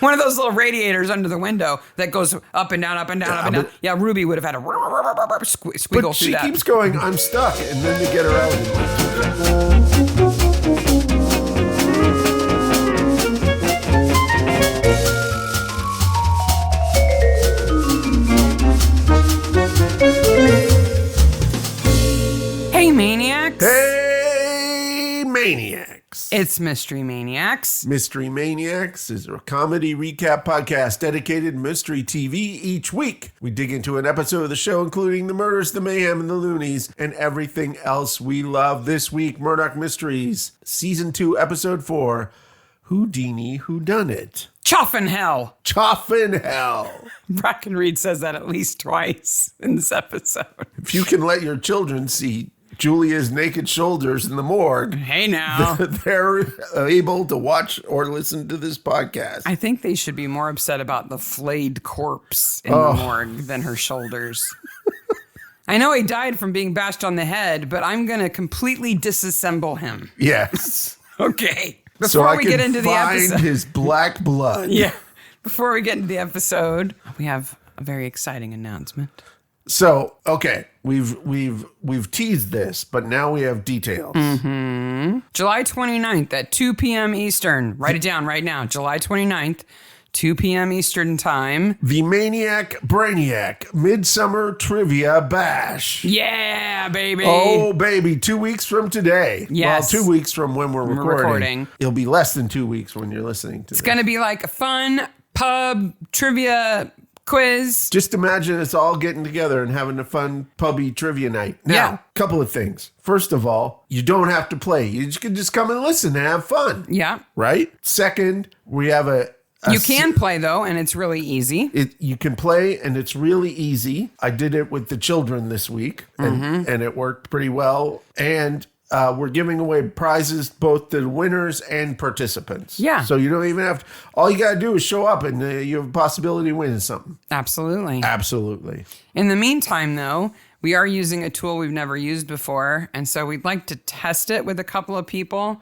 One of those little radiators under the window that goes up and down, up and down, up and down. Yeah, Ruby would have had a squiggle through that. But she keeps going, I'm stuck, and then they get her out. Hey, Maniacs. Hey, Maniacs. It's Mystery Maniacs. Mystery Maniacs is a comedy recap podcast dedicated to mystery TV each week. We dig into an episode of the show, including the murders, the mayhem, and the loonies, and everything else we love. This week, Murdoch Mysteries, Season 2, Episode 4, Houdini Whodunit. Choffin' hell. Choffin' hell. Brackenreed says that at least twice in this episode. If you can let your children see Julia's naked shoulders in the morgue, hey now, they're able to watch or listen to this podcast. I think they should be more upset about the flayed corpse in the morgue than her shoulders. I know he died from being bashed on the head, but I'm going to completely disassemble him. Yes. Okay. Before we get into the episode, his black blood. Yeah. Before we get into the episode, we have a very exciting announcement. So, okay, we've teased this, but now we have details. Mm-hmm. July 29th at 2 p.m. Eastern. Write it down right now. July 29th, 2 p.m. Eastern time. The Braniac Midsomer Trivia Bash. Yeah, baby. Oh, baby. 2 weeks from today. Yes. Well, 2 weeks from when we're recording. It'll be less than 2 weeks when you're listening to this. It's going to be like a fun pub trivia quiz. Just imagine it's all getting together and having a fun pubby trivia night. Now, couple of things. First of all, you don't have to play. You can just come and listen and have fun. Yeah. Right? Second, we have you can play, though, and it's really easy. You can play, and it's really easy. I did it with the children this week, and it worked pretty well. And we're giving away prizes both to winners and participants. Yeah. So you don't even have to. All you got to do is show up, and you have a possibility of winning something. Absolutely. Absolutely. In the meantime, though, we are using a tool we've never used before, and so we'd like to test it with a couple of people.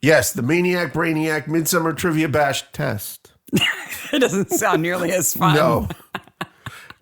Yes, the Braniac Midsomer Trivia Bash test. It doesn't sound nearly as fun. No.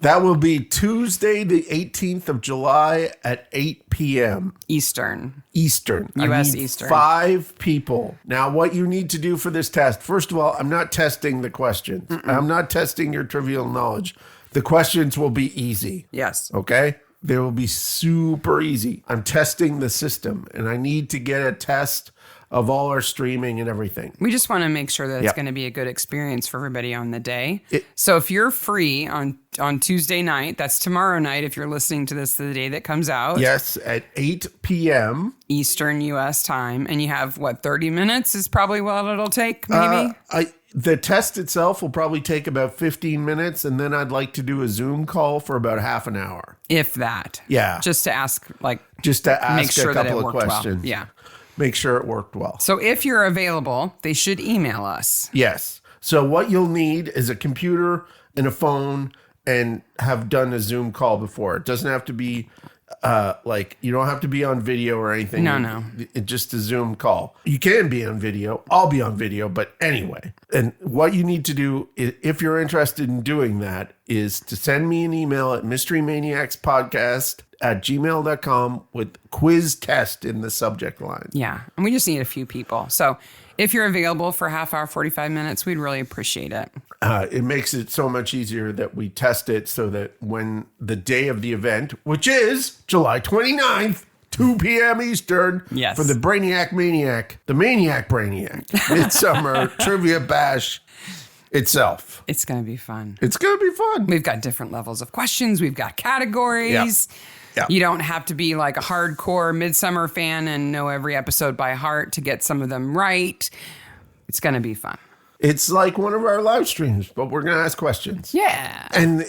That will be Tuesday, the 18th of July at 8 p.m. Eastern. U.S. Eastern. 5 people. Now, what you need to do for this test, first of all, I'm not testing the questions. I'm not testing your trivial knowledge. The questions will be easy. Yes. Okay? They will be super easy. I'm testing the system, and I need to get a test of all our streaming and everything. We just want to make sure that it's going to be a good experience for everybody on the day. So if you're free on Tuesday night, that's tomorrow night if you're listening to this the day that comes out. Yes, at 8 p.m. Eastern U.S. time. And you have, 30 minutes is probably what it'll take, maybe? The test itself will probably take about 15 minutes, and then I'd like to do a Zoom call for about half an hour. If that. Yeah. Just to ask, make sure a couple of questions. Well. Yeah. Make sure it worked well. So if you're available, they should email us. Yes. So what you'll need is a computer and a phone and have done a Zoom call before. It doesn't have to be you don't have to be on video or anything. No. It's just a Zoom call. You can be on video. I'll be on video, but anyway. And what you need to do, if you're interested in doing that, is to send me an email at mysterymaniacspodcast@gmail.com with quiz test in the subject line. Yeah. And we just need a few people. So if you're available for a half hour, 45 minutes, we'd really appreciate it. It makes it so much easier that we test it so that when the day of the event, which is July 29th, 2 p.m. Eastern, yes, for the Braniac Midsummer Trivia Bash itself. It's going to be fun. It's going to be fun. We've got different levels of questions. We've got categories. Yep. You don't have to be like a hardcore Midsomer fan and know every episode by heart to get some of them right. It's going to be fun. It's like one of our live streams, but we're going to ask questions. Yeah. And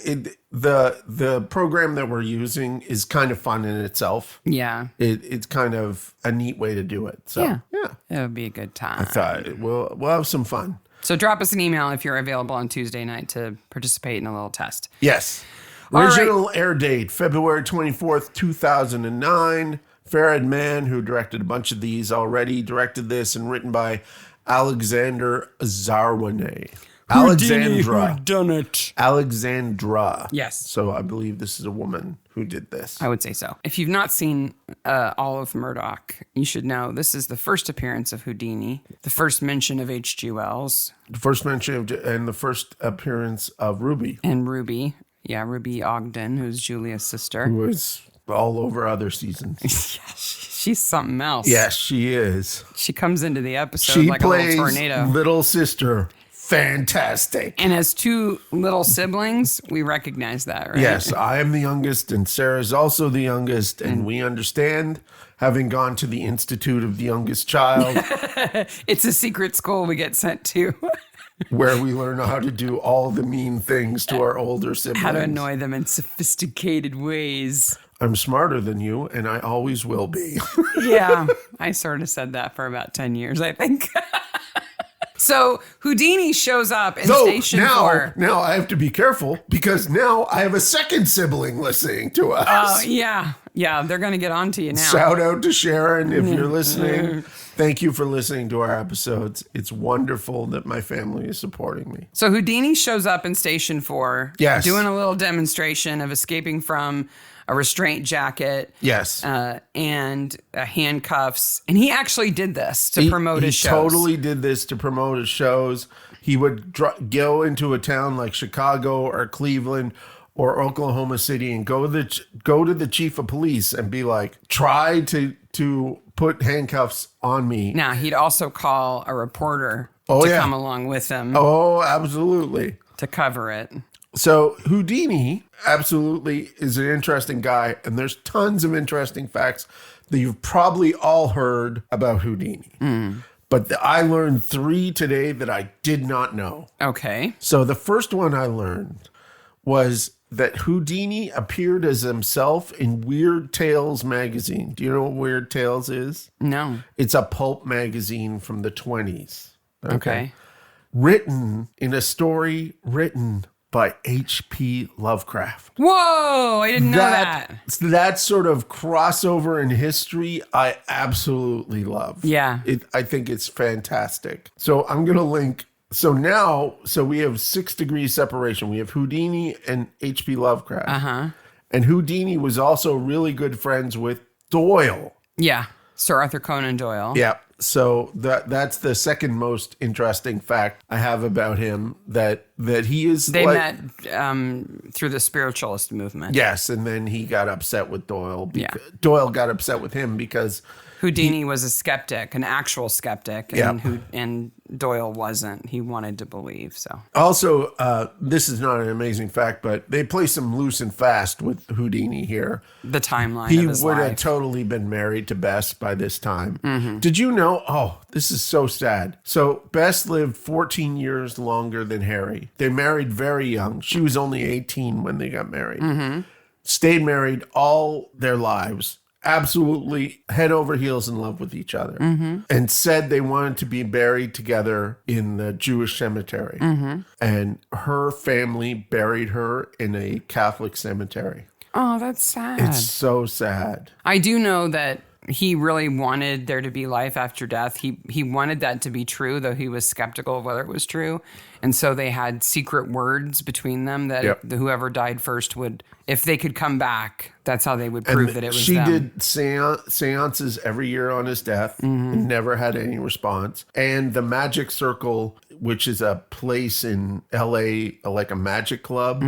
the program that we're using is kind of fun in itself. Yeah. It's kind of a neat way to do it. So, yeah. It'll be a good time. I thought we'll have some fun. So drop us an email if you're available on Tuesday night to participate in a little test. Yes. Original air date, February 24th, 2009. Farhad Mann, who directed a bunch of these already, directed this and written by Alexander Zarwane. Alexandra. Whodunit. Alexandra. Yes. So I believe this is a woman who did this. I would say so. If you've not seen all of Murdoch, you should know this is the first appearance of Houdini, the first mention of H.G. Wells. The first mention and the first appearance of Ruby. And Ruby. Yeah, Ruby Ogden, who's Julia's sister. Who is all over other seasons. Yeah, she's something else. Yes, she is. She comes into the episode She like a plays little tornado. little sister. Fantastic. And as two little siblings, we recognize that, right? Yes, I am the youngest, and Sarah's also the youngest, and we understand, having gone to the Institute of the Youngest Child, It's a secret school we get sent to. where we learn how to do all the mean things to our older siblings. How to annoy them in sophisticated ways. I'm smarter than you, and I always will be. Yeah, I sort of said that for about 10 years, I think. So Houdini shows up in Station 4. Now I have to be careful because now I have a second sibling listening to us. Oh, yeah. Yeah, they're going to get on to you now. Shout out to Sharon if you're listening. Thank you for listening to our episodes. It's wonderful that my family is supporting me. So Houdini shows up in Station 4. Yes. Doing a little demonstration of escaping from a restraint jacket. Yes. And handcuffs. And he actually did this to promote his shows. He totally did this to promote his shows. He would go into a town like Chicago or Cleveland or Oklahoma City and go to the chief of police and be like, try to put handcuffs on me. Now, he'd also call a reporter to come along with him. Oh, absolutely. To cover it. So Houdini absolutely is an interesting guy, and there's tons of interesting facts that you've probably all heard about Houdini. But I learned 3 today that I did not know. Okay. So the first one I learned was that Houdini appeared as himself in Weird Tales magazine. Do you know what Weird Tales is? No. It's a pulp magazine from the 20s. Okay. Written in a story written by H.P. Lovecraft. Whoa, I didn't know that. That sort of crossover in history, I absolutely love. Yeah. I think it's fantastic. So I'm going to link. So we have 6 degrees separation. We have Houdini and H.P. Lovecraft. Uh-huh. And Houdini was also really good friends with Doyle. Yeah. Sir Arthur Conan Doyle. Yeah. So that's the second most interesting fact I have about him, that he is. They met through the spiritualist movement. Yes, and then he got upset with Doyle. Doyle got upset with him because Houdini was a skeptic, an actual skeptic, and Doyle wasn't. He wanted to believe. So also, this is not an amazing fact, but they play some loose and fast with Houdini here. The timeline. He of his would life. have totally been married to Bess by this time. Mm-hmm. Did you know? Oh, this is so sad. So Bess lived 14 years longer than Harry. They married very young. She was only 18 when they got married. Mm-hmm. Stayed married all their lives. Absolutely head over heels in love with each other, and said they wanted to be buried together in the Jewish cemetery. And her family buried her in a Catholic cemetery. Oh, that's sad. It's so sad. I do know that he really wanted there to be life after death. He wanted that to be true, though he was skeptical of whether it was true. And so they had secret words between them that whoever died first would, if they could come back, that's how they would prove that it was she them. did seances every year on his death and never had any response. And the Magic Circle, which is a place in LA, like a magic club,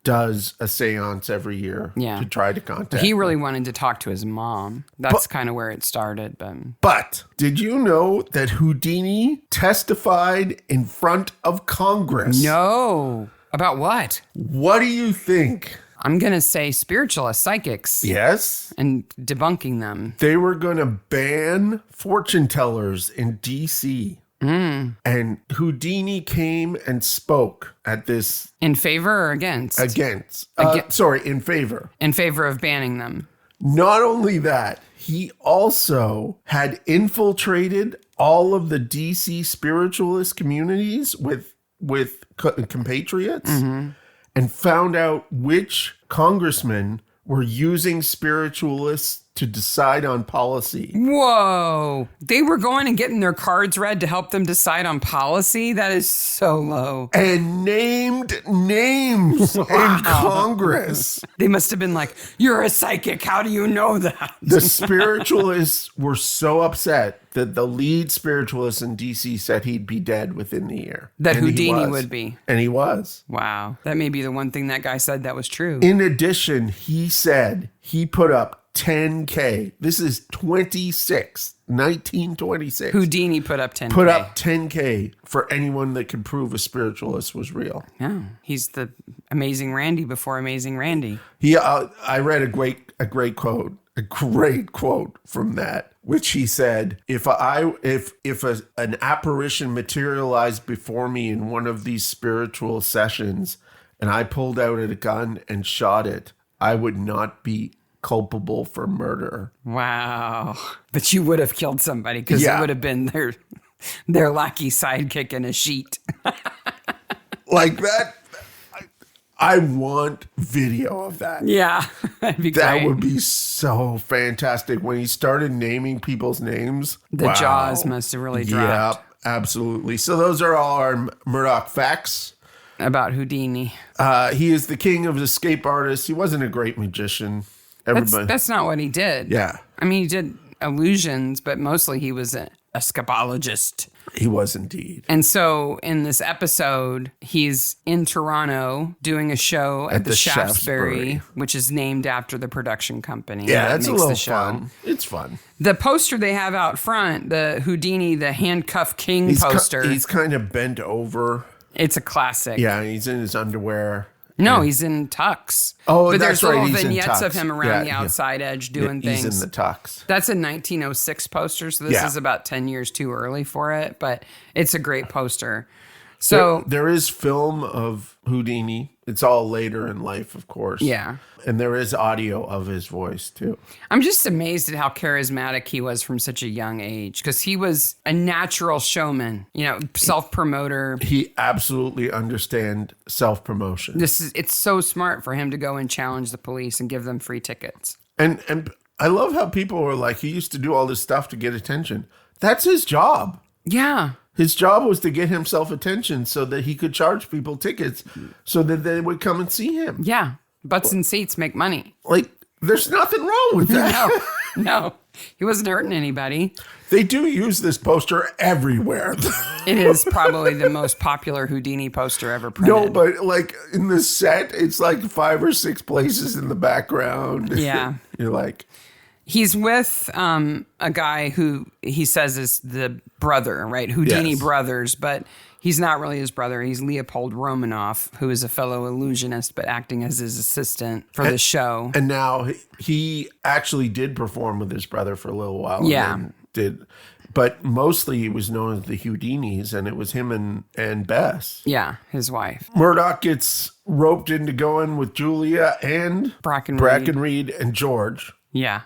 does a seance every year to try to contact He really wanted to talk to his mom. That's kind of where it started. But did you know that Houdini testified in front of Congress? No. About what? What do you think? I'm going to say spiritualists, psychics. Yes. And debunking them. They were going to ban fortune tellers in D.C. And Houdini came and spoke at this. In favor or against? Against. In favor. In favor of banning them. Not only that, he also had infiltrated all of the DC spiritualist communities with compatriots and found out which congressmen were using spiritualists to decide on policy. Whoa. They were going and getting their cards read to help them decide on policy? That is so low. And named names in Congress. They must have been like, you're a psychic. How do you know that? The spiritualists were so upset that the lead spiritualist in DC said he'd be dead within the year. That Houdini would be. And he was. Wow. That may be the one thing that guy said that was true. In addition, he said he put up 10K. This is 1926. Houdini put up 10K. Put up 10K for anyone that could prove a spiritualist was real. Yeah. He's the Amazing Randy before Amazing Randy. I read a great quote from that, which he said, if an apparition materialized before me in one of these spiritual sessions and I pulled out a gun and shot it, I would not be culpable for murder. Wow. But you would have killed somebody because it would have been their lackey sidekick in a sheet. Like that. I want video of that. Yeah, that'd be great. That would be so fantastic. When he started naming people's names. The jaws must have really dropped. Yeah, absolutely. So those are all our Murdoch facts. About Houdini. He is the king of escape artists. He wasn't a great magician. That's not what he did. Yeah. I mean, he did illusions, but mostly he was a escapologist. He was indeed. And so in this episode, he's in Toronto doing a show at the Shaftesbury, which is named after the production company. Yeah, that's a little fun. It's fun. The poster they have out front, the Houdini, the handcuff king poster. He's kind of bent over. It's a classic. Yeah, he's in his underwear. No, he's in tux. Oh, but that's there's right. little He's vignettes in tux. of him around the outside edge doing things. He's in the tux. That's a 1906 poster, so this is about 10 years too early for it, but it's a great poster. So there is film of Houdini. It's all later in life, of course. Yeah. And there is audio of his voice, too. I'm just amazed at how charismatic he was from such a young age, because he was a natural showman, self-promoter. He absolutely understands self-promotion. It's so smart for him to go and challenge the police and give them free tickets. And I love how people were like, he used to do all this stuff to get attention. That's his job. Yeah. His job was to get himself attention so that he could charge people tickets so that they would come and see him. Yeah. Butts and seats make money. Like, there's nothing wrong with that. No. He wasn't hurting anybody. They do use this poster everywhere. It is probably the most popular Houdini poster ever printed. No, but like in the set, it's like 5 or 6 places in the background. Yeah. You're like... He's with a guy who he says is the brother, right? Houdini brothers, but he's not really his brother. He's Leopold Romanoff, who is a fellow illusionist, but acting as his assistant for the show. And now he actually did perform with his brother for a little while. Yeah. But mostly he was known as the Houdinis, and it was him and Bess. Yeah, his wife. Murdoch gets roped into going with Julia and Brackenreed and George. Yeah.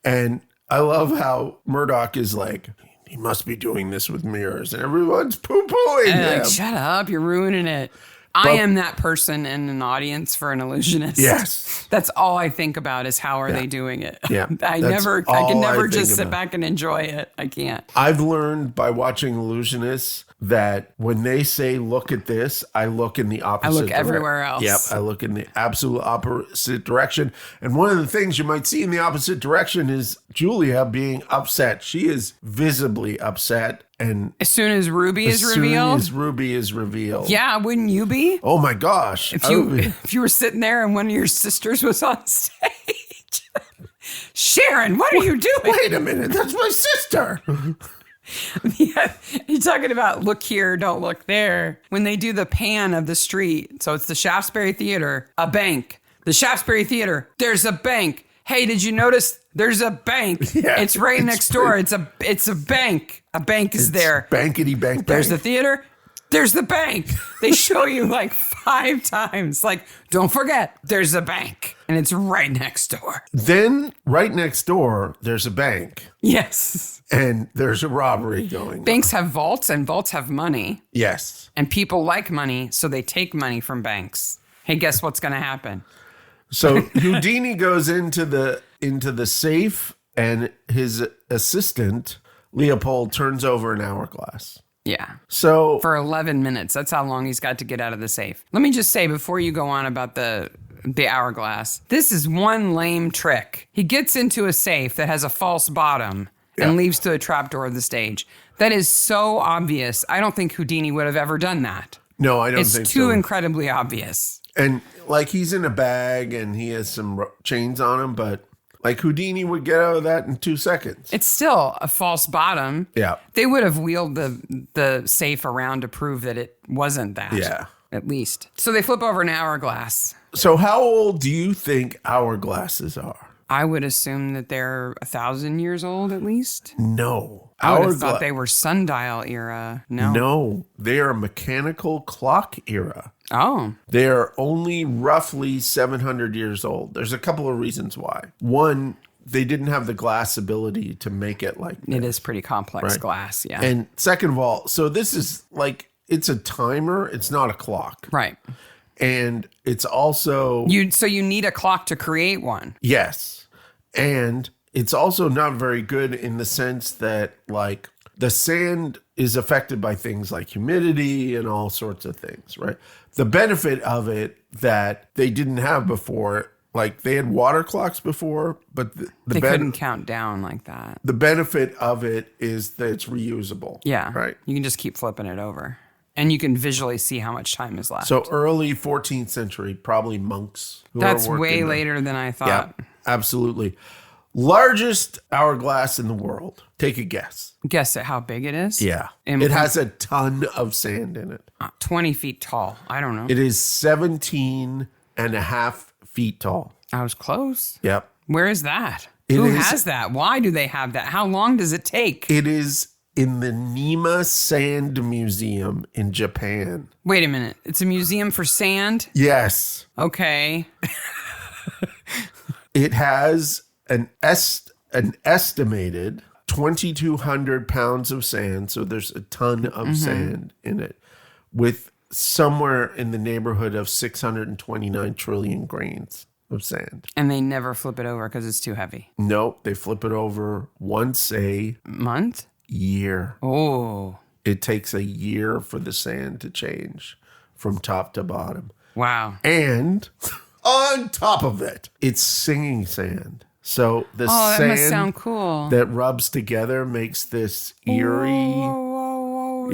And I love how Murdoch is like, he must be doing this with mirrors. And everyone's poo-pooing him. Like, shut up, you're ruining it. I am that person in an audience for an illusionist. Yes. That's all I think about is how are they doing it. Yeah. I can never just sit back and enjoy it. I can't. I've learned by watching illusionists that when they say, look at this, I look in the opposite direction. I look everywhere else. Yep, I look in the absolute opposite direction. And one of the things you might see in the opposite direction is Julia being upset. She is visibly upset. And as soon as Ruby is revealed. Yeah, wouldn't you be? Oh my gosh. If you were sitting there and one of your sisters was on stage. Sharon, what are you doing? Wait a minute, that's my sister. Yeah, you're talking about look here, don't look there. When they do the pan of the street, so it's the Shaftesbury Theater, a bank. The Shaftesbury Theater, there's a bank. Hey, did you notice there's a bank? Yeah, it's right next door. It's a bank. A bank is there. Bankety bank. There's the theater. There's the bank. They show you like 5 times. Like, don't forget, there's a bank. And it's right next door. Then right next door, there's a bank. Yes. And there's a robbery going on. Banks have vaults and vaults have money. Yes. And people like money, so they take money from banks. Hey, guess what's going to happen? So Houdini goes into the safe, and his assistant, Leopold, turns over an hourglass. Yeah. So for 11 minutes. That's how long he's got to get out of the safe. Let me just say before you go on about the hourglass, this is one lame trick. He gets into a safe that has a false bottom and leads to a trapdoor of the stage. That is so obvious. I don't think Houdini would have ever done that. No, I don't think so. It's too incredibly obvious. And like he's in a bag and he has some chains on him, but like Houdini would get out of that in 2 seconds. It's still a false bottom. Yeah. They would have wheeled the safe around to prove that it wasn't that. Yeah. At least. So they flip over an hourglass. So how old do you think hourglasses are? I would assume that they're 1,000 years old at least. No. I would have thought they were sundial era. No, they are mechanical clock era. Oh. They are only roughly 700 years old. There's a couple of reasons why. One, they didn't have the glass ability to make it like this. It is pretty complex glass, yeah. And second of all, so this is like, it's a timer. It's not a clock. Right. And it's also... So you need a clock to create one. Yes. And it's also not very good in the sense that, like, the sand is affected by things like humidity and all sorts of things, right? The benefit of it that they didn't have before, like, they had water clocks before, but they couldn't count down like that. The benefit of it is that it's reusable. Yeah. Right. You can just keep flipping it over. And you can visually see how much time is left. So early 14th century, probably monks. That's way later than I thought. Yeah, absolutely. Largest hourglass in the world. Take a guess. Guess at how big it is? Yeah. It has a ton of sand in it. 20 feet tall. I don't know. It is 17 and a half feet tall. I was close. Yep. Where is that? Who has that? Why do they have that? How long does it take? It is in the Nima Sand Museum in Japan. Wait a minute. It's a museum for sand? Yes. Okay. It has an estimated 2,200 pounds of sand. So there's a ton of sand in it, with somewhere in the neighborhood of 629 trillion grains of sand. And they never flip it over because it's too heavy. Nope. They flip it over once a month? Year. Oh. It takes a year for the sand to change from top to bottom. Wow. And on top of it, it's singing sand. So the that sand must sound cool. that rubs together makes this eerie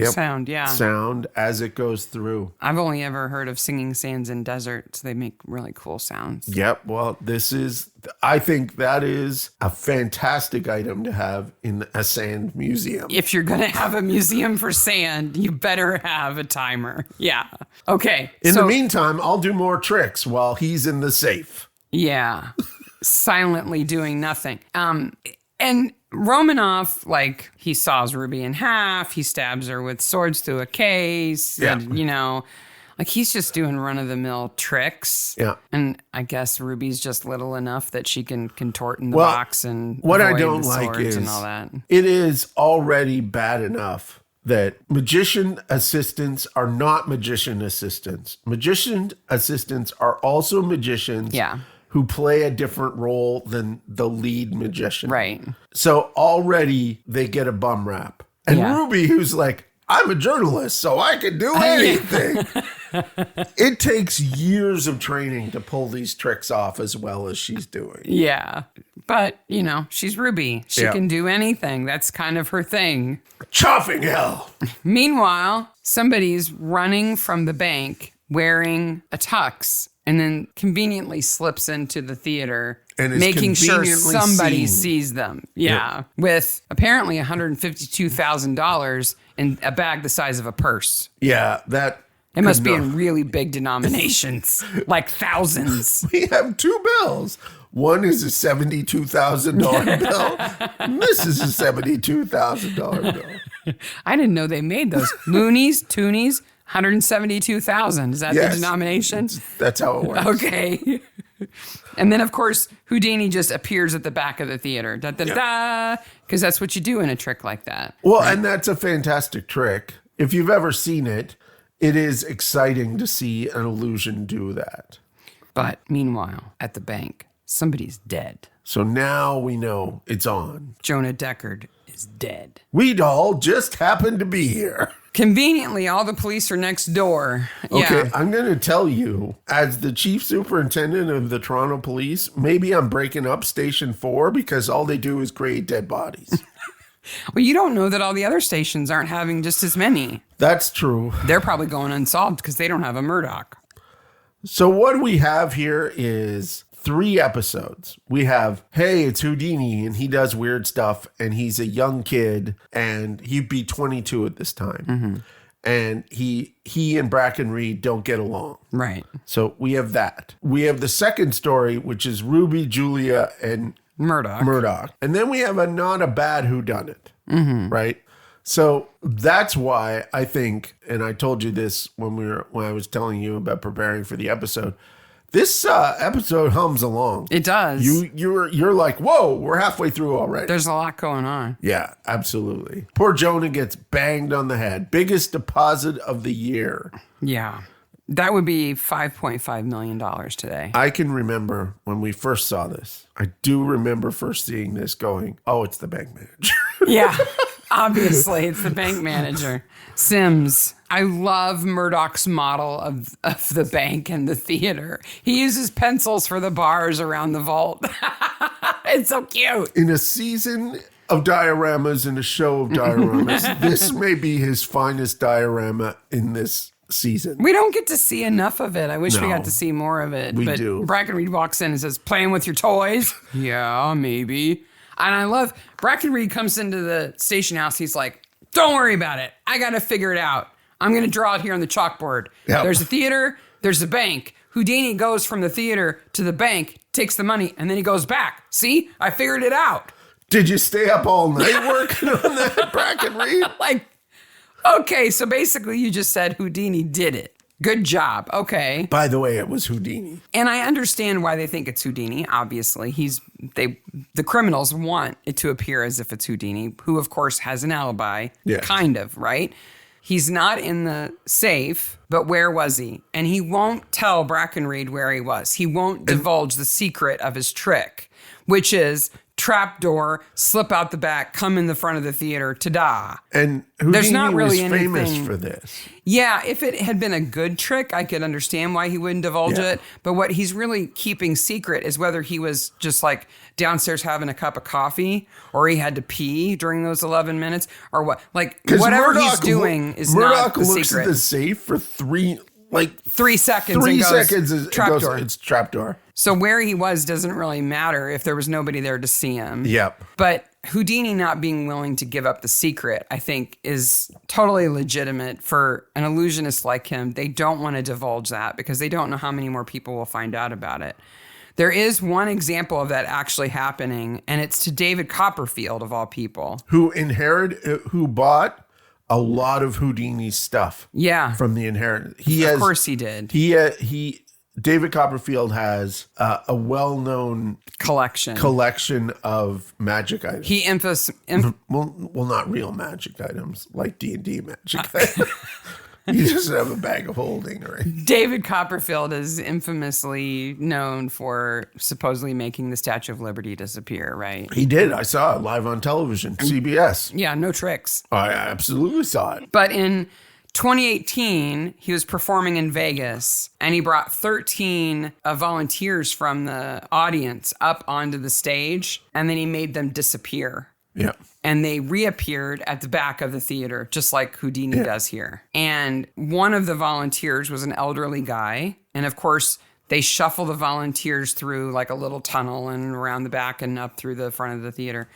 sound, yeah. Sound as it goes through. I've only ever heard of singing sands in deserts. They make really cool sounds. Yep. Well, I think that is a fantastic item to have in a sand museum. If you're going to have a museum for sand, you better have a timer. Yeah. Okay. In the meantime, I'll do more tricks while he's in the safe. Yeah. Silently doing nothing. And Romanoff, like, he saws Ruby in half. He stabs her with swords through a case. Yeah. And, like, he's just doing run-of-the-mill tricks. Yeah. And I guess Ruby's just little enough that she can contort in the box and what I avoid don't the like swords is and all that. It is already bad enough that magician assistants are not magician assistants. Magician assistants are also magicians. Yeah. Who play a different role than the lead magician. Right. So already they get a bum rap. And Ruby, who's like, I'm a journalist, so I can do anything. It takes years of training to pull these tricks off as well as she's doing. Yeah. But, she's Ruby. She can do anything. That's kind of her thing. Chopping hell. Meanwhile, somebody's running from the bank wearing a tux and then conveniently slips into the theater, making sure somebody sees them. Yeah. With apparently $152,000 in a bag the size of a purse. Yeah, it must be in really big denominations, like thousands. We have two bills. One is a $72,000 bill. And this is a $72,000 bill. I didn't know they made those. Loonies, toonies, 172,000. Is that the denomination? That's how it works. Okay. And then, of course, Houdini just appears at the back of the theater. Da, da, da. Because that's what you do in a trick like that. Well, right? And that's a fantastic trick. If you've ever seen it, it is exciting to see an illusion do that. But meanwhile, at the bank, somebody's dead. So now we know it's on. Jonah Deckard is dead. We'd all just happened to be here. Conveniently, all the police are next door. Okay, Yeah. I'm going to tell you, as the chief superintendent of the Toronto Police, maybe I'm breaking up Station 4 because all they do is create dead bodies. Well, you don't know that all the other stations aren't having just as many. That's true. They're probably going unsolved because they don't have a Murdoch. So what we have here is 3 episodes. We have, hey, it's Houdini, and he does weird stuff, and he's a young kid, and he'd be 22 at this time. Mm-hmm. And he and Bracken Reed don't get along. Right. So we have that. We have the second story, which is Ruby, Julia, and Murdoch. And then we have a not a bad whodunit, right? So that's why I think, and I told you this when I was telling you about preparing for the episode, this episode hums along. It does. You're like, whoa, we're halfway through already. There's a lot going on. Yeah, absolutely. Poor Jonah gets banged on the head. Biggest deposit of the year. Yeah. That would be $5.5 million today. I can remember when we first saw this. I do remember first seeing this going, oh, it's the bank manager. Yeah, obviously, it's the bank manager. Sims. I love Murdoch's model of the bank and the theater. He uses pencils for the bars around the vault. It's so cute. In a season of dioramas and a show of dioramas, this may be his finest diorama in this season. We don't get to see enough of it. I wish we got to see more of it. We but do. Bracken Reed walks in and says, playing with your toys? Yeah, maybe. And I love, Bracken Reed comes into the station house. He's like, don't worry about it. I got to figure it out. I'm going to draw it here on the chalkboard. Yep. There's a theater. There's a bank. Houdini goes from the theater to the bank, takes the money, and then he goes back. See? I figured it out. Did you stay up all night working on that, Bracken Reed? Like, okay, so basically you just said Houdini did it. Good job. Okay. By the way, it was Houdini. And I understand why they think it's Houdini. Obviously, the criminals want it to appear as if it's Houdini, who of course has an alibi. Yeah. Kind of, right? He's not in the safe, but where was he? And he won't tell Bracken Reed where he was. He won't divulge the secret of his trick, which is trapdoor, slip out the back, come in the front of the theater, ta-da. And Houdini There's not really was famous anything for this. Yeah, if it had been a good trick, I could understand why he wouldn't divulge it. But what he's really keeping secret is whether he was just like downstairs having a cup of coffee or he had to pee during those 11 minutes or what. Like, whatever he's doing is not the Murdoch looks secret. at the safe for 3 seconds. 3 and goes, seconds is trapdoor. it's trapdoor. So where he was doesn't really matter if there was nobody there to see him. Yep. But Houdini not being willing to give up the secret, I think, is totally legitimate for an illusionist like him. They don't want to divulge that because they don't know how many more people will find out about it. There is one example of that actually happening, and it's to David Copperfield, of all people. Who bought a lot of Houdini's stuff. Yeah. From the inheritance. Of course he did. David Copperfield has a well-known collection of magic items. He well, not real magic items, like D&D magic items. He doesn't have a bag of holding, right? David Copperfield is infamously known for supposedly making the Statue of Liberty disappear, right? He did. I saw it live on television, CBS. Yeah, no tricks. I absolutely saw it. But in 2018, he was performing in Vegas, and he brought 13 volunteers from the audience up onto the stage, and then he made them disappear. Yeah. And they reappeared at the back of the theater, just like Houdini does here. And one of the volunteers was an elderly guy. And of course, they shuffle the volunteers through like a little tunnel and around the back and up through the front of the theater.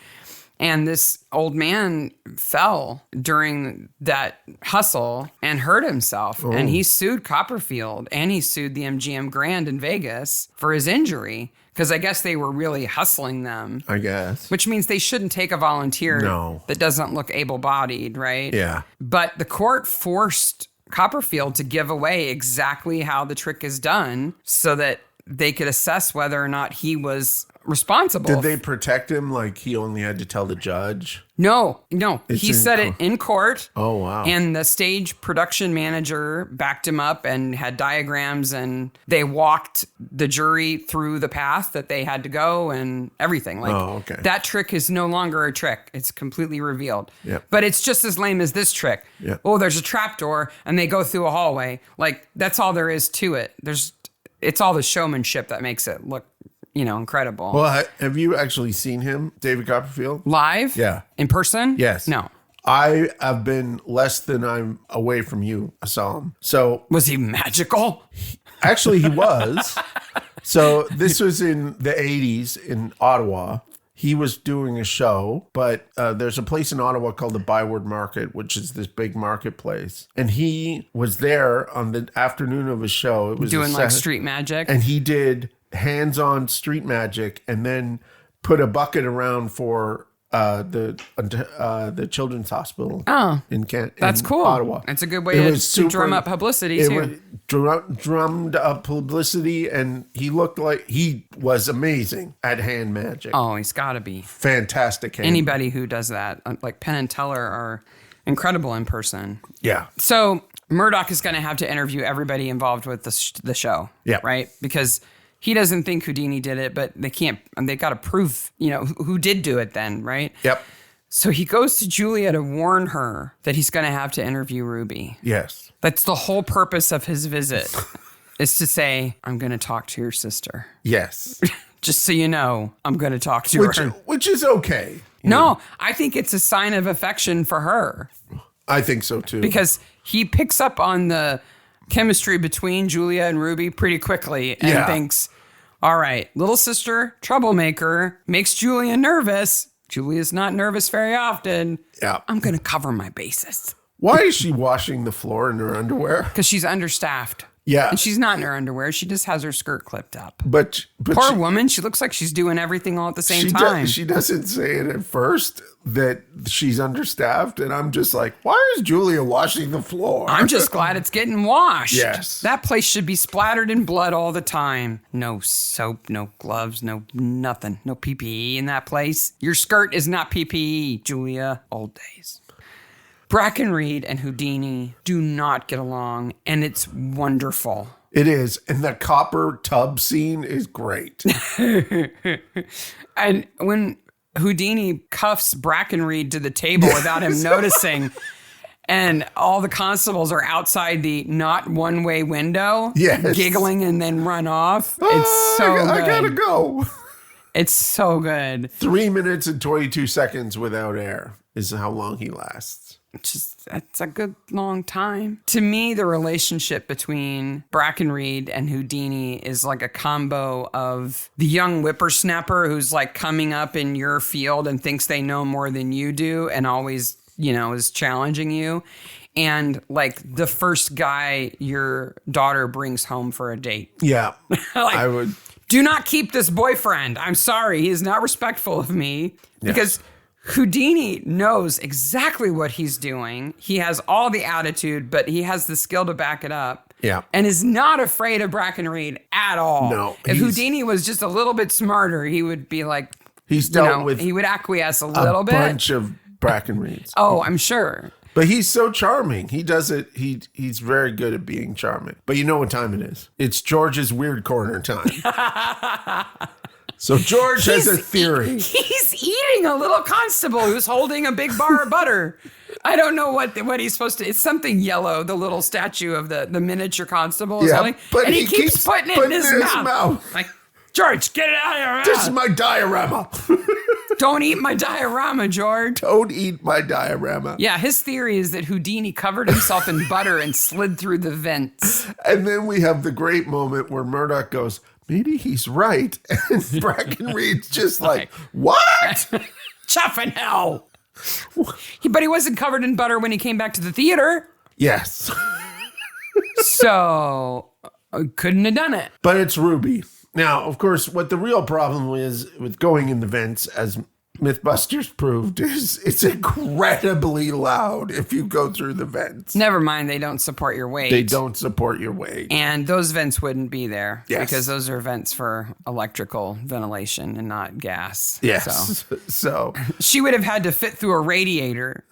And this old man fell during that hustle and hurt himself. Oh. And he sued Copperfield and he sued the MGM Grand in Vegas for his injury. Because I guess they were really hustling them. I guess. Which means they shouldn't take a volunteer that doesn't look able-bodied, right? Yeah. But the court forced Copperfield to give away exactly how the trick is done so that they could assess whether or not he was responsible. Did they protect him like he only had to tell the judge? No. He said it in court. Oh, wow. And the stage production manager backed him up and had diagrams, and they walked the jury through the path that they had to go and everything. Like, that trick is no longer a trick. It's completely revealed. Yep. But it's just as lame as this trick. Yep. Oh, there's a trapdoor and they go through a hallway. Like, that's all there is to it. It's all the showmanship that makes it look, incredible. Well, have you actually seen him, David Copperfield? Live? Yeah. In person? Yes. No. I have been less than I'm away from you. I saw him. So was he magical? Actually, he was. So this was in the 80s in Ottawa. He was doing a show, but there's a place in Ottawa called the Byward Market, which is this big marketplace. And he was there on the afternoon of a show. It was doing like street magic. And he did hands-on street magic and then put a bucket around for the children's hospital in cool. Ottawa. It's a good way to drum up publicity too. Drummed up publicity, and he looked like he was amazing at hand magic. Oh, he's got to be fantastic. Anybody who does that, like Penn and Teller, are incredible in person. Yeah. So Murdoch is going to have to interview everybody involved with the show. Yeah. Right? Because he doesn't think Houdini did it, but they can't, and they got to prove, who did do it then, right? Yep. So he goes to Julia to warn her that he's going to have to interview Ruby. Yes. That's the whole purpose of his visit, is to say, I'm going to talk to your sister. Yes. Just so you know, I'm going to talk to her. Which is okay. No, I think it's a sign of affection for her. I think so too. Because he picks up on the chemistry between Julia and Ruby pretty quickly and thinks, all right, little sister, troublemaker, makes Julia nervous. Julia's not nervous very often. Yeah. I'm going to cover my bases. Why is she washing the floor in her underwear? Because she's understaffed. Yeah. And she's not in her underwear. She just has her skirt clipped up. But poor woman, she looks like she's doing everything all at the same time. She doesn't say it at first that she's understaffed. And I'm just like, why is Julia washing the floor? I'm just glad it's getting washed. Yes. That place should be splattered in blood all the time. No soap, no gloves, no nothing. No PPE in that place. Your skirt is not PPE, Julia. Old days. Brackenreed and Houdini do not get along, and it's wonderful. It is. And the copper tub scene is great. And when Houdini cuffs Brackenreed to the table without him noticing, and all the constables are outside the not one-way window, giggling and then run off. It's so good. I gotta go. It's so good. 3 minutes and 22 seconds without air is how long he lasts. That's a good long time. To me, the relationship between Brackenreed and Houdini is like a combo of the young whippersnapper who's like coming up in your field and thinks they know more than you do and always, is challenging you. And like the first guy your daughter brings home for a date. Yeah, I would. Do not keep this boyfriend. I'm sorry. He is not respectful of me. Because Houdini knows exactly what he's doing. He has all the attitude, but he has the skill to back it up. Yeah. And is not afraid of Brackenreed at all. No. If Houdini was just a little bit smarter, he would be like, he's dealt with he would acquiesce a little bit. A bunch of Brackenreeds. Oh, I'm sure. But he's so charming. He does it. He's very good at being charming. But you know what time it is. It's George's Weird Corner time. So George has a theory. He's eating a little constable who's holding a big bar of butter. I don't know what he's supposed to. It's something yellow, the little statue of the miniature constable is holding. But and he keeps putting it in his mouth. Like, George, get it out of your mouth. This is my diorama. Don't eat my diorama, George. Don't eat my diorama. Yeah, his theory is that Houdini covered himself in butter and slid through the vents. And then we have the great moment where Murdoch goes, maybe he's right. And Brackenreed's just like, what? Chuffing hell. But he wasn't covered in butter when he came back to the theater. Yes. So, couldn't have done it. But it's Ruby. Now, of course, what the real problem is with going in the vents, as Mythbusters proved is it's incredibly loud if you go through the vents. Never mind, they don't support your weight. They don't support your weight. And those vents wouldn't be there. Yes. Because those are vents for electrical ventilation and not gas. Yes. So she would have had to fit through a radiator.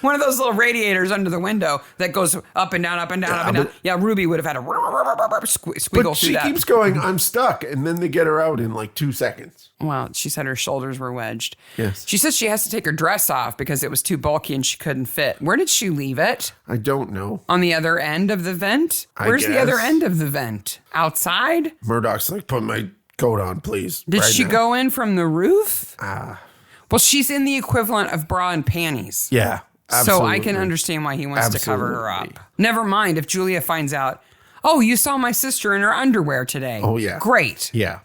One of those little radiators under the window that goes up and down, up and down, up and down. Yeah, Ruby would have had to squiggle through that. But she keeps going, I'm stuck. And then they get her out in like 2 seconds. Well, she said her shoulders were wedged. Yes. She says she has to take her dress off because it was too bulky and she couldn't fit. Where did she leave it? I don't know. On the other end of the vent? Where's the other end of the vent? Outside? Murdoch's like, put my coat on, please. Did she go in from the roof? Ah. Well, she's in the equivalent of bra and panties. Yeah, absolutely. So I can understand why he wants to cover her up. Never mind if Julia finds out, oh, you saw my sister in her underwear today. Oh, yeah. Great. Yeah.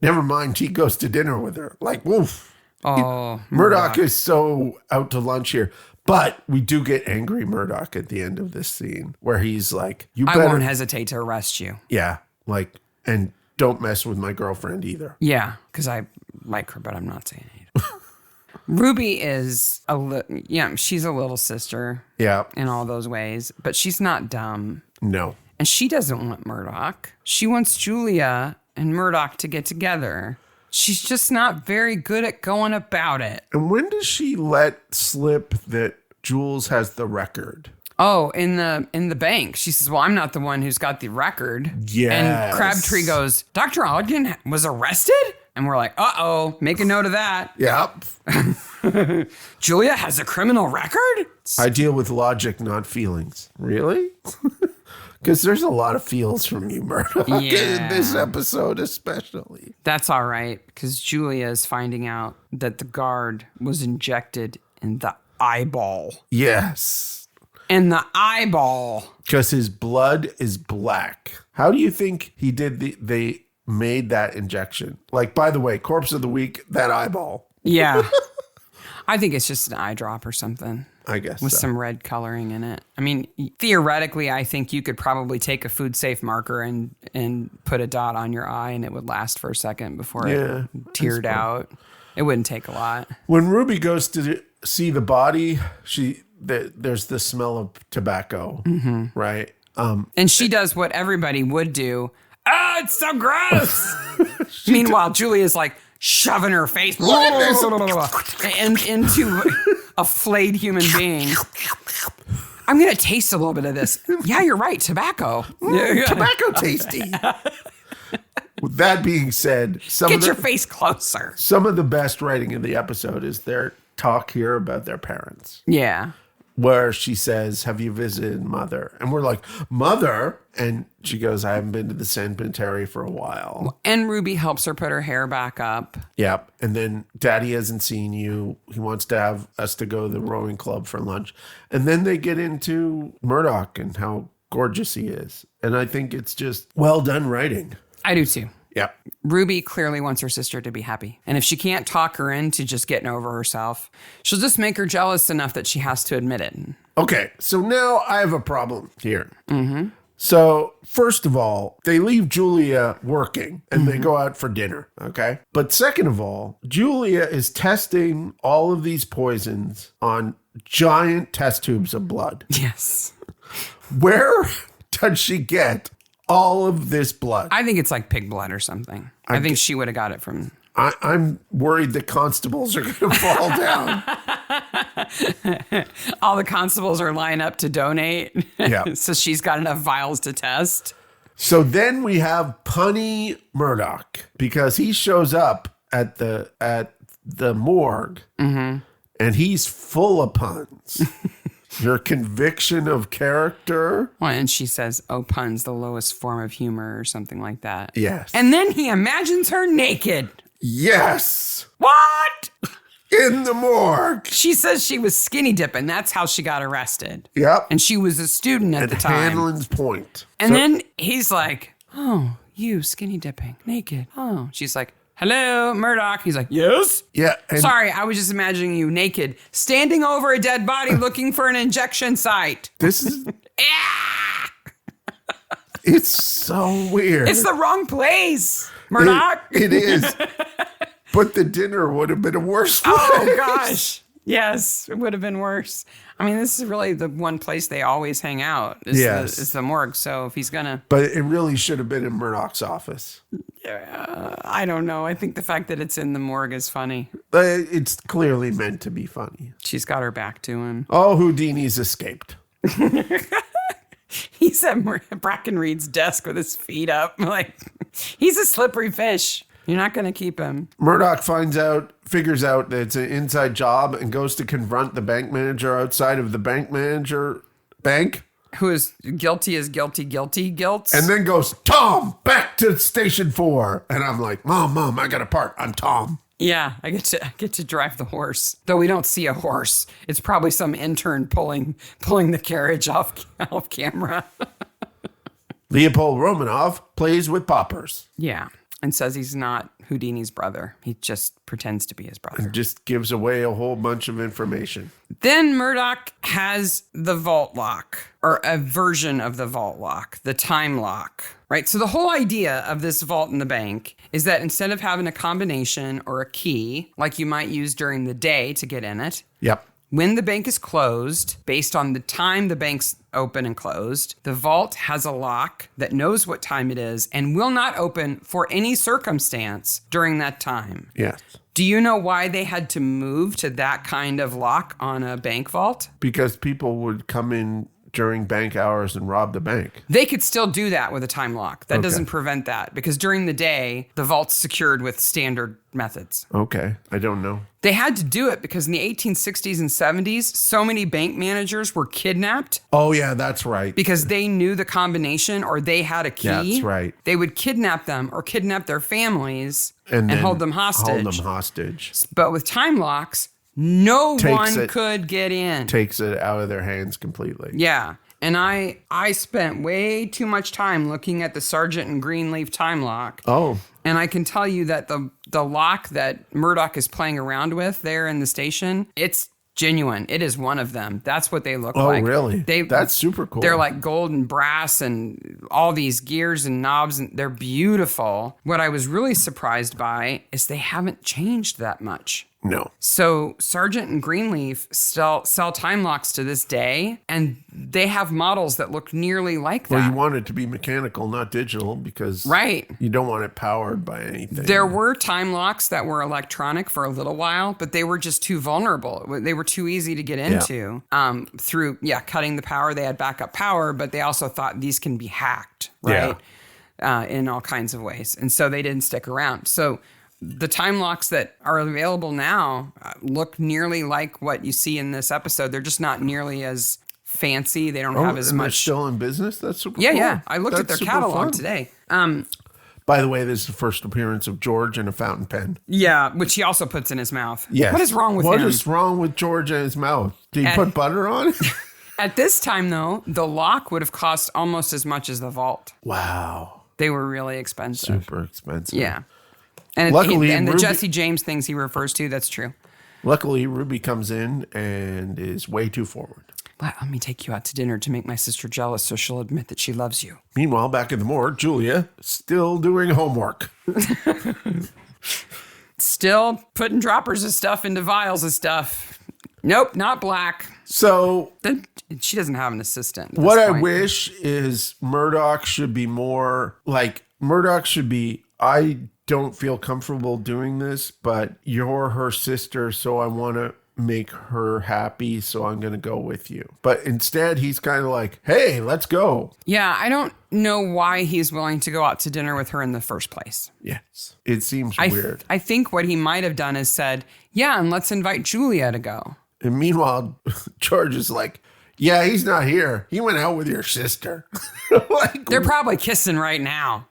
Never mind, he goes to dinner with her. Like, woof. Oh, Murdoch is so out to lunch here. But we do get angry Murdoch at the end of this scene where he's like, you better. I won't hesitate to arrest you. Yeah. Like, and don't mess with my girlfriend either. Yeah, because I like her, but I'm not saying it. Ruby is she's a little sister. Yeah. In all those ways, but she's not dumb. No. And she doesn't want Murdoch. She wants Julia and Murdoch to get together. She's just not very good at going about it. And when does she let slip that Jules has the record? Oh, in the bank. She says, well, I'm not the one who's got the record. Yes. And Crabtree goes, Dr. Ogden was arrested? And we're like, uh-oh, make a note of that. Yep. Julia has a criminal record? I deal with logic, not feelings. Really? Because there's a lot of feels from you, Murdoch, in this episode especially. That's all right, because Julia is finding out that the guard was injected in the eyeball. Yes. In the eyeball. Because his blood is black. How do you think he did they made that injection? Like, by the way, corpse of the week, that eyeball. Yeah. I think it's just an eye drop or something. I guess with some red coloring in it. I mean, theoretically, I think you could probably take a food safe marker and put a dot on your eye and it would last for a second before it teared out. It wouldn't take a lot. When Ruby goes to see the body, there's the smell of tobacco, right? And she does what everybody would do. Oh, it's so gross. Meanwhile, Julia's like shoving her face and into a flayed human being. I'm going to taste a little bit of this. Yeah, you're right. Tobacco. Tobacco tasty. With that being said, get your face closer. Some of the best writing in the episode is their talk here about their parents. Yeah. Where she says, have you visited Mother? And we're like, Mother? And she goes, I haven't been to the cemetery for a while. And Ruby helps her put her hair back up. Yep. And then Daddy hasn't seen you. He wants to have us to go to the rowing club for lunch. And then they get into Murdoch and how gorgeous he is. And I think it's just well done writing. I do too. Yeah. Ruby clearly wants her sister to be happy. And if she can't talk her into just getting over herself, she'll just make her jealous enough that she has to admit it. Okay, so now I have a problem here. So, first of all, they leave Julia working and they go out for dinner, okay? But second of all, Julia is testing all of these poisons on giant test tubes of blood. Yes. Where does she get all of this blood? I think it's like pig blood or something. I think she would have got it from... I'm worried the constables are going to fall down. All the constables are lined up to donate. Yeah. So she's got enough vials to test. So then we have punny Murdoch because he shows up at the morgue and he's full of puns. Your conviction of character. Well, and she says, oh, pun's the lowest form of humor or something like that. Yes. And then he imagines her naked. Yes. What? In the morgue. She says she was skinny dipping. That's how she got arrested. Yep. And she was a student at the time. Hanlon's Point. And then he's like, oh, you skinny dipping, naked. Oh, she's like, hello, Murdoch. He's like, yes? Yeah. Sorry, I was just imagining you naked, standing over a dead body looking for an injection site. This is... Yeah. It's so weird. It's the wrong place, Murdoch. It is. But the dinner would have been a worse place. Oh, gosh. Yes, it would have been worse. I mean, this is really the one place they always hang out is the morgue. So if he's going to... But it really should have been in Murdoch's office. I don't know. I think the fact that it's in the morgue is funny. It's clearly meant to be funny. She's got her back to him. Oh, Houdini's escaped. He's at Brackenreed's desk with his feet up. Like, he's a slippery fish. You're not going to keep him. Murdoch figures out that it's an inside job and goes to confront the bank manager outside of the bank. Who is guilty as guilty guilt. And then goes, Tom, back to station 4. And I'm like, Mom, I got a part. I'm Tom. Yeah, I get to drive the horse. Though we don't see a horse. It's probably some intern pulling the carriage off camera. Leopold Romanov plays with poppers. Yeah, and says he's not Houdini's brother. He just pretends to be his brother. And just gives away a whole bunch of information. Then Murdoch has the vault lock, or a version of the vault lock, the time lock, right? So the whole idea of this vault in the bank is that instead of having a combination or a key, like you might use during the day to get in it, Yep. when the bank is closed, based on the time the bank's open and closed, the vault has a lock that knows what time it is and will not open for any circumstance during that time. Yes. Do you know why they had to move to that kind of lock on a bank vault? Because people would come in during bank hours and rob the bank. They could still do that with a time lock. That doesn't prevent that because during the day, the vault's secured with standard methods. Okay. I don't know. They had to do it because in the 1860s and 70s, so many bank managers were kidnapped. Oh, yeah, that's right. Because they knew the combination or they had a key. That's right. They would kidnap them or kidnap their families and hold them hostage. But with time locks, no one could get in. Takes it out of their hands completely. Yeah. And I spent way too much time looking at the Sargent and Greenleaf time lock. Oh. And I can tell you that the lock that Murdoch is playing around with there in the station, it's genuine. It is one of them. That's what they look like. Oh, really? That's super cool. They're like gold and brass and all these gears and knobs, and they're beautiful. What I was really surprised by is they haven't changed that much. No. So Sargent and Greenleaf still sell time locks to this day, and they have models that look nearly like that. Well, you want it to be mechanical, not digital, because you don't want it powered by anything. There were time locks that were electronic for a little while, but they were just too vulnerable. They were too easy to get into through cutting the power. They had backup power, but they also thought these can be hacked, right? In all kinds of ways. And so they didn't stick around. So the time locks that are available now look nearly like what you see in this episode. They're just not nearly as fancy. They don't have as much. They're still in business? That's super cool. Yeah. I looked at their catalog today. By the way, this is the first appearance of George in a fountain pen. Yeah, which he also puts in his mouth. Yes. What is wrong with him? What is wrong with George and his mouth? Did he put butter on it? At this time, though, the lock would have cost almost as much as the vault. Wow. They were really expensive. Super expensive. Yeah. And the Jesse James things he refers to, that's true. Luckily, Ruby comes in and is way too forward. Let me take you out to dinner to make my sister jealous so she'll admit that she loves you. Meanwhile, back in the morgue, Julia still doing homework. Still putting droppers of stuff into vials of stuff. Nope, not black. So she doesn't have an assistant. What I wish is Murdoch should be more like I don't feel comfortable doing this, but you're her sister, so I want to make her happy, so I'm going to go with you. But instead, he's kind of like, hey, let's go. Yeah, I don't know why he's willing to go out to dinner with her in the first place. Yes. It seems weird. I think what he might have done is said, yeah, and let's invite Julia to go. And meanwhile, George is like, yeah, he's not here. He went out with your sister. They're probably kissing right now.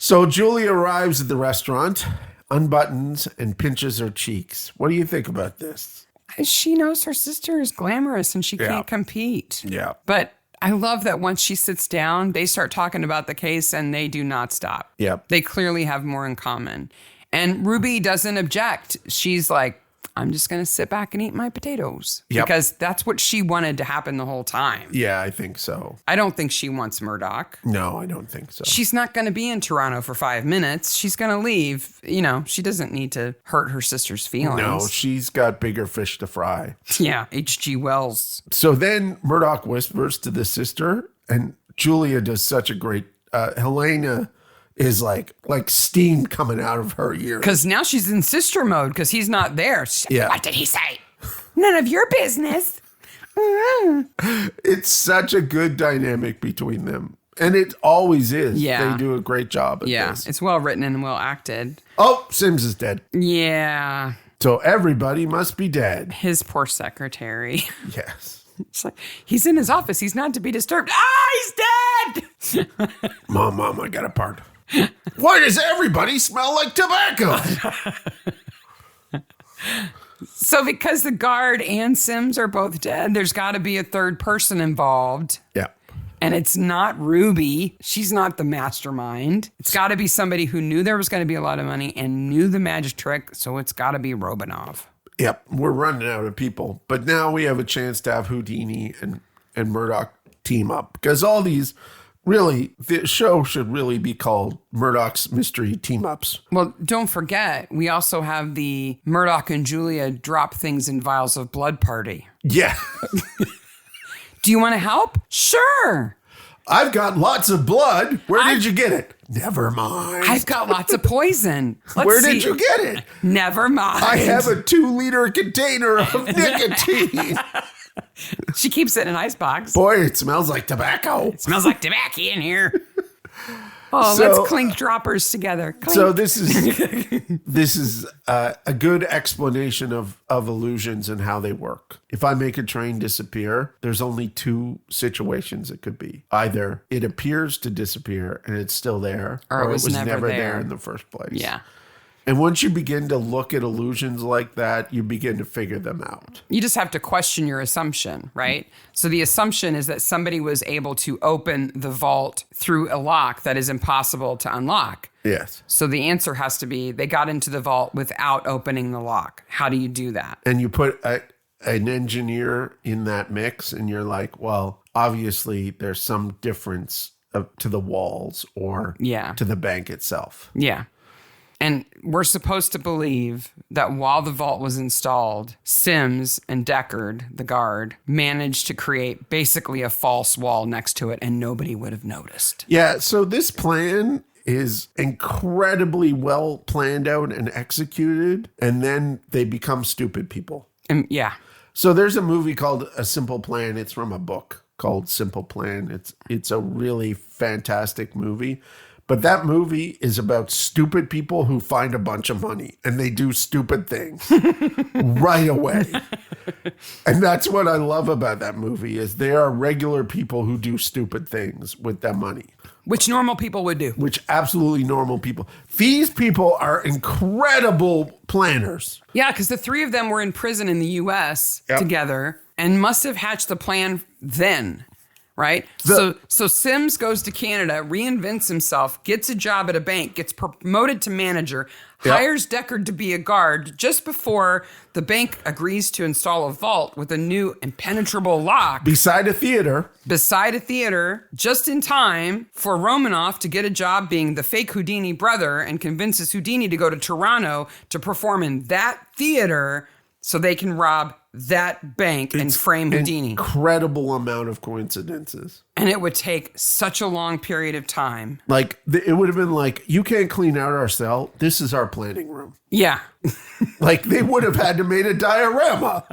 So Julia arrives at the restaurant, unbuttons, and pinches her cheeks. What do you think about this? She knows her sister is glamorous and she can't compete. Yeah. But I love that once she sits down, they start talking about the case and they do not stop. Yep. They clearly have more in common. And Ruby doesn't object. She's like, I'm just going to sit back and eat my potatoes. Yep. Because that's what she wanted to happen the whole time. Yeah, I think so. I don't think she wants Murdoch. No, I don't think so. She's not going to be in Toronto for 5 minutes. She's going to leave. You know, she doesn't need to hurt her sister's feelings. No, she's got bigger fish to fry. Yeah, H.G. Wells. So then Murdoch whispers to the sister, and Julia does such a great... Helena is like steam coming out of her ears. Because now she's in sister mode because he's not there. Yeah. What did he say? None of your business. It's such a good dynamic between them. And it always is. Yeah. They do a great job at this. It's well written and well acted. Oh, Sims is dead. Yeah. So everybody must be dead. His poor secretary. Yes. It's like, he's in his office. He's not to be disturbed. He's dead. Mom, I got a part. Why does everybody smell like tobacco? So because the guard and Sims are both dead, there's got to be a third person involved. Yeah. And it's not Ruby. She's not the mastermind. It's got to be somebody who knew there was going to be a lot of money and knew the magic trick. So it's got to be Romanov. Yep. We're running out of people. But now we have a chance to have Houdini and Murdoch team up. Because all these, really, the show should really be called Murdoch's Mystery Team-Ups. Well, don't forget, we also have the Murdoch and Julia drop things in vials of blood party. Yeah. Do you want to help? Sure. I've got lots of blood. Where did you get it? Never mind. I've got lots of poison. Where did you get it? Never mind. I have a 2-liter container of nicotine. She keeps it in an icebox. Boy, it smells like tobacco. It smells like tobacco in here. Oh, let's clink droppers together. Clink. So this is a good explanation of illusions and how they work. If I make a train disappear, there's only 2 situations it could be. Either it appears to disappear and it's still there, or it was never there in the first place. Yeah. And once you begin to look at illusions like that, you begin to figure them out. You just have to question your assumption, right? So the assumption is that somebody was able to open the vault through a lock that is impossible to unlock. Yes. So the answer has to be they got into the vault without opening the lock. How do you do that? And you put an engineer in that mix and you're like, well, obviously there's some difference to the walls or to the bank itself. Yeah. And we're supposed to believe that while the vault was installed, Sims and Deckard, the guard, managed to create basically a false wall next to it and nobody would have noticed. Yeah, so this plan is incredibly well planned out and executed, and then they become stupid people. Yeah. So there's a movie called A Simple Plan. It's from a book called Simple Plan. It's a really fantastic movie. But that movie is about stupid people who find a bunch of money and they do stupid things right away. And that's what I love about that movie is they are regular people who do stupid things with their money. Which normal people would do. Which absolutely normal people. These people are incredible planners. Yeah, because the 3 of them were in prison in the U.S. together and must have hatched the plan then. Right? So Sims goes to Canada, reinvents himself, gets a job at a bank, gets promoted to manager, hires Deckard to be a guard just before the bank agrees to install a vault with a new impenetrable lock. Beside a theater, just in time for Romanov to get a job being the fake Houdini brother and convinces Houdini to go to Toronto to perform in that theater so they can rob that bank and frame Houdini. Incredible amount of coincidences. And it would take such a long period of time. Like, it would have been like, you can't clean out our cell. This is our planning room. Yeah. Like, they would have had to made a diorama.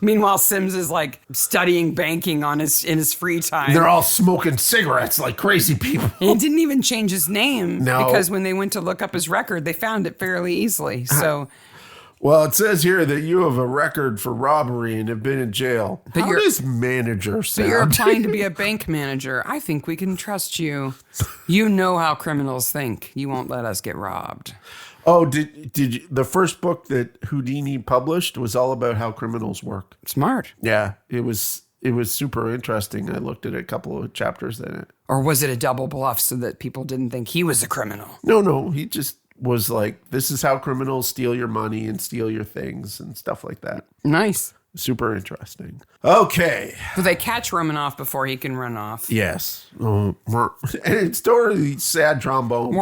Meanwhile, Sims is like studying banking in his free time. They're all smoking cigarettes like crazy people. He didn't even change his name. No. Because when they went to look up his record, they found it fairly easily. So... Well, it says here that you have a record for robbery and have been in jail. But how does manager sound? But you're applying to be a bank manager. I think we can trust you. You know how criminals think. You won't let us get robbed. Oh, did you, the first book that Houdini published was all about how criminals work. Smart. Yeah, it was super interesting. I looked at a couple of chapters in it. Or was it a double bluff so that people didn't think he was a criminal? No, he just was like, this is how criminals steal your money and steal your things and stuff like that. Nice. Super interesting. Okay. So they catch Romanoff before he can run off. Yes. And it's totally sad trombone.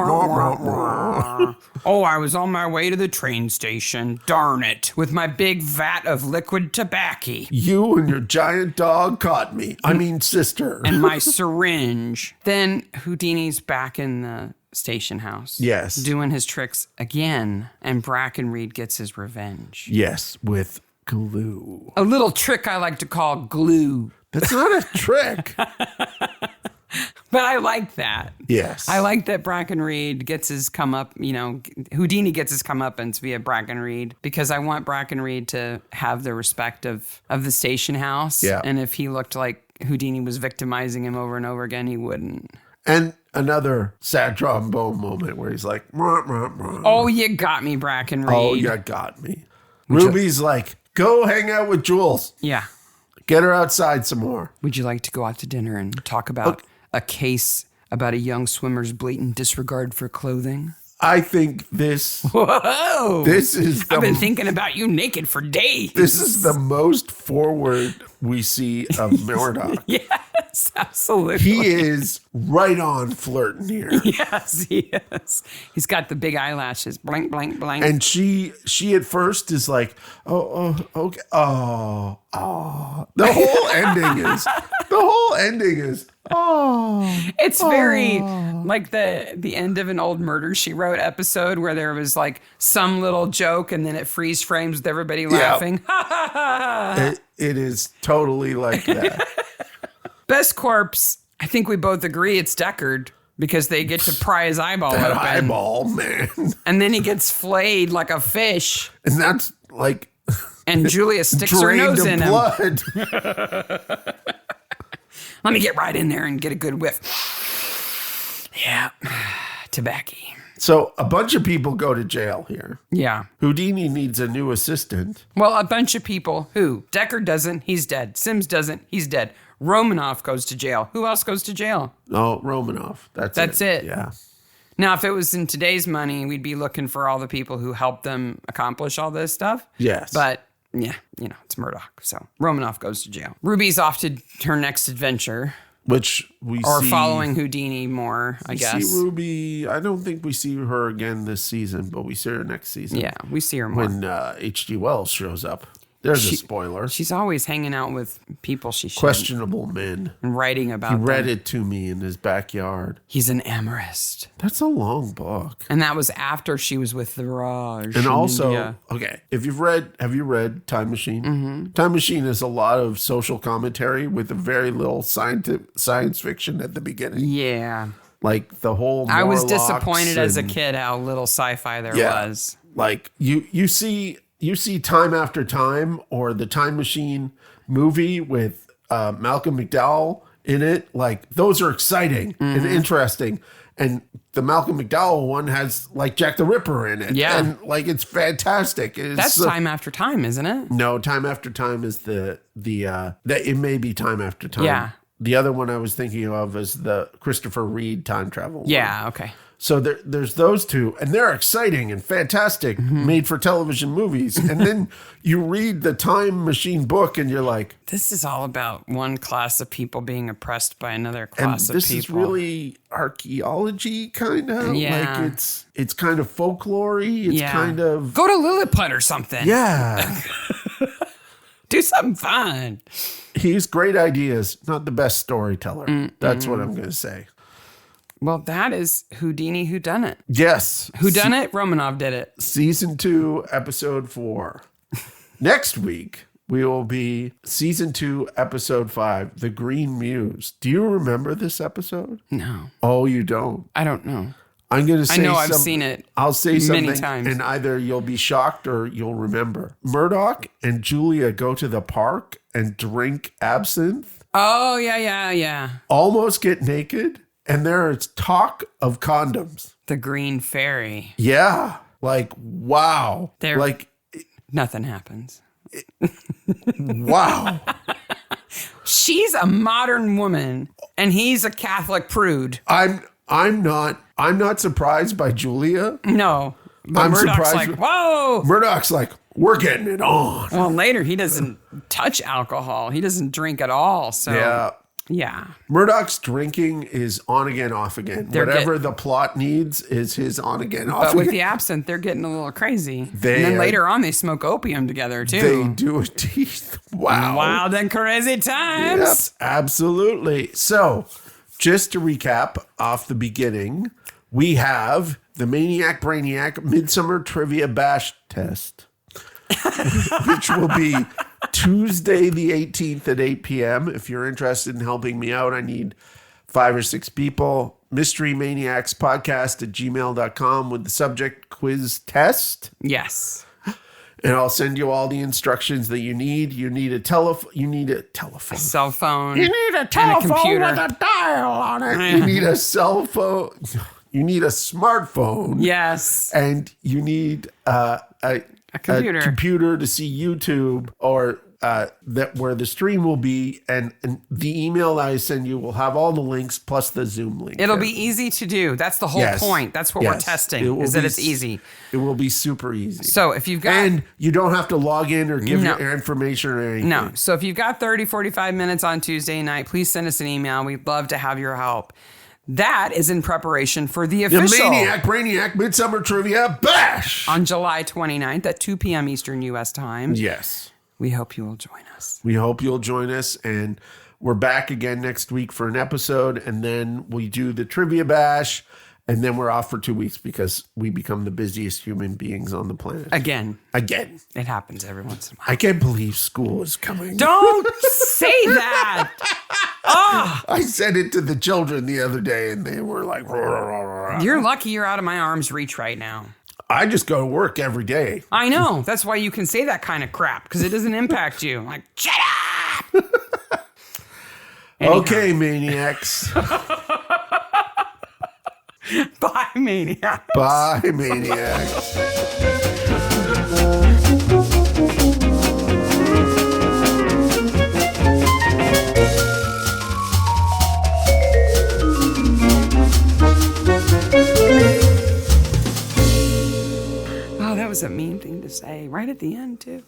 Oh, I was on my way to the train station. Darn it. With my big vat of liquid tobacco. You and your giant dog caught me. I mean, sister. And my syringe. Then Houdini's back in the station house. Yes. Doing his tricks again. And Brackenreed gets his revenge. Yes, with glue. A little trick I like to call glue. That's not a trick. But I like that. Yes. I like that Brackenreed gets his come up, Houdini gets his comeuppance via Brackenreed, because I want Brackenreed to have the respect of the station house. Yeah. And if he looked like Houdini was victimizing him over and over again, he wouldn't. And another sad trombone moment where he's like, Oh, you got me, Brackenreed. Oh, you got me. Ruby's like, go hang out with Jules. Yeah. Get her outside some more. Would you like to go out to dinner and talk about a case about a young swimmer's blatant disregard for clothing? I think this is I've been thinking about you naked for days. This is the most forward we see of Murdoch. Yes, absolutely. He is right on flirting here. Yes, he is. He's got the big eyelashes. Blank, blank, blank. And she at first is like, okay. The whole ending is, it's very like the end of an old Murder, She Wrote episode where there was like some little joke and then it freeze frames with everybody laughing. It is totally like that. Best corpse, I think we both agree it's Deckard, because they get to pry his eyeball That open. eyeball, man. And then he gets flayed like a fish. And that's like... And Julia sticks her nose in him. blood. Let me get right in there and get a good whiff. Yeah, tobacco. So a bunch of people go to jail here. Yeah. Houdini needs a new assistant. Well, a bunch of people who? Deckard doesn't, he's dead. Sims doesn't, he's dead. Romanoff goes to jail. Who else goes to jail? Oh, Romanoff. That's it. Yeah. Now, if it was in today's money, we'd be looking for all the people who helped them accomplish all this stuff. Yes. But yeah, it's Murdoch. So Romanoff goes to jail. Ruby's off to her next adventure. Which we or see. Or following Houdini more, I guess. We see Ruby. I don't think we see her again this season, but we see her next season. Yeah, we see her more. When H.G. Wells shows up. There's a spoiler. She's always hanging out with people she shouldn't. Questionable men. And writing about them. He read it to me in his backyard. He's an amorist. That's a long book. And that was after she was with the Raj. And also, okay, have you read Time Machine? Mm-hmm. Time Machine is a lot of social commentary with a very little science fiction at the beginning. Yeah. Like the whole I was disappointed as a kid how little sci-fi there was. Like you see Time After Time or the Time Machine movie with Malcolm McDowell in it. Like those are exciting and interesting. And the Malcolm McDowell one has like Jack the Ripper in it. Yeah. And like it's fantastic. That's Time After Time, isn't it? No, Time After Time is the it may be Time After Time. Yeah. The other one I was thinking of is the Christopher Reeve time travel one. Yeah, okay. So there's those two, and they're exciting and fantastic, made for television movies. And then you read the Time Machine book, and you're like, this is all about one class of people being oppressed by another class of people. This is really archaeology, kind of. Yeah. Like it's kind of folklore-y. It's kind of go to Lilliput or something. Yeah. Do something fun. He's great ideas, not the best storyteller. That's what I'm going to say. Well, that is Houdini Whodunit. Yes. Whodunit? Romanov did it. Season 2, episode 4. Next week, we will be season 2, episode 5, The Green Muse. Do you remember this episode? No. Oh, you don't? I don't know. I'm going to say I know I've seen it. I'll say something many times. And either you'll be shocked or you'll remember. Murdoch and Julia go to the park and drink absinthe. Oh, yeah. Almost get naked. And there is talk of condoms. The Green Fairy. Yeah. Like, wow. Nothing happens. Wow. She's a modern woman, and he's a Catholic prude. I'm not surprised by Julia. No. But I'm Murdoch's surprised. like, whoa. Murdoch's like, we're getting it on. Well, later he doesn't touch alcohol. He doesn't drink at all. So yeah. Murdoch's drinking is on again, off again. Whatever the plot needs is his on again, off again. But with the absinthe, they're getting a little crazy. And then later on, they smoke opium together, too. They do indeed. Wow. Wild and crazy times. Yep, absolutely. So, just to recap off the beginning, we have the Maniac Braniac Midsomer Trivia Bash Test, which will be Tuesday the 18th at 8 p.m. If you're interested in helping me out, I need 5 or 6 people. mysterymaniacspodcast at gmail.com with the subject quiz test. Yes. And I'll send you all the instructions that you need. You need a telephone. A cell phone. You need a telephone with a dial on it. You need a cell phone. You need a smartphone. Yes. And you need a computer to see YouTube or that where the stream will be. And the email I send you will have all the links plus the Zoom link. It'll be easy to do. That's the whole point. That's what we're testing, is that it's easy. It will be super easy. So if you've got... And you don't have to log in or give your information or anything. No. So if you've got 30, 45 minutes on Tuesday night, please send us an email. We'd love to have your help. That is in preparation for the official... The Maniac Braniac Midsomer Trivia Bash! On July 29th at 2 p.m. Eastern U.S. time. Yes. We hope you will join us. We hope you'll join us. And we're back again next week for an episode. And then we do the Trivia Bash. And then we're off for 2 weeks because we become the busiest human beings on the planet. Again. It happens every once in a while. I can't believe school is coming. Don't say that. Oh. I said it to the children the other day and they were like, rah, rah, rah, rah. You're lucky you're out of my arm's reach right now. I just go to work every day. I know. That's why you can say that kind of crap because it doesn't impact you. Like, shut up. Okay, Maniacs. Bye, Maniacs. Bye, Maniacs. Oh, that was a mean thing to say right at the end, too.